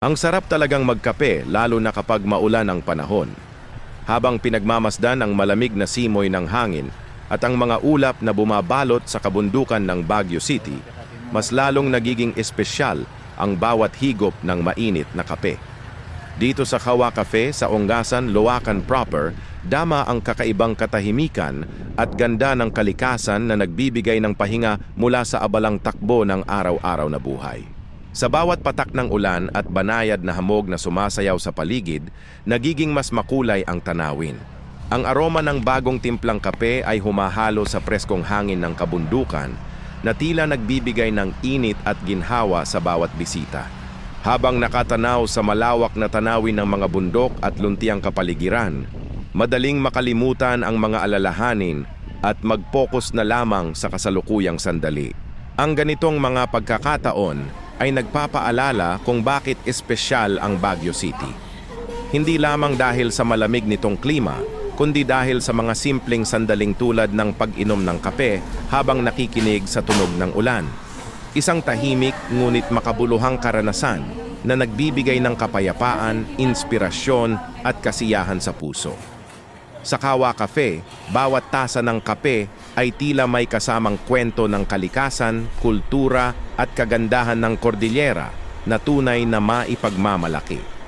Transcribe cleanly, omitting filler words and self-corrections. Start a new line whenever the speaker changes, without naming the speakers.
Ang sarap talagang magkape lalo na kapag maulan ang panahon. Habang pinagmamasdan ang malamig na simoy ng hangin at ang mga ulap na bumabalot sa kabundukan ng Baguio City, mas lalong nagiging espesyal ang bawat higop ng mainit na kape. Dito sa Kawa Cafe sa Ongasan, Loacan Proper, dama ang kakaibang katahimikan at ganda ng kalikasan na nagbibigay ng pahinga mula sa abalang takbo ng araw-araw na buhay. Sa bawat patak ng ulan at banayad na hamog na sumasayaw sa paligid, nagiging mas makulay ang tanawin. Ang aroma ng bagong timplang kape ay humahalo sa preskong hangin ng kabundukan na tila nagbibigay ng init at ginhawa sa bawat bisita. Habang nakatanaw sa malawak na tanawin ng mga bundok at luntiang kapaligiran, madaling makalimutan ang mga alalahanin at mag-focus na lamang sa kasalukuyang sandali. Ang ganitong mga pagkakataon ay nagpapaalala kung bakit espesyal ang Baguio City. Hindi lamang dahil sa malamig nitong klima, kundi dahil sa mga simpleng sandaling tulad ng pag-inom ng kape habang nakikinig sa tunog ng ulan. Isang tahimik ngunit makabuluhang karanasan na nagbibigay ng kapayapaan, inspirasyon at kasiyahan sa puso. Sa Kawa Cafe, bawat tasa ng kape ay tila may kasamang kwento ng kalikasan, kultura at kagandahan ng Cordillera na tunay na maipagmamalaki.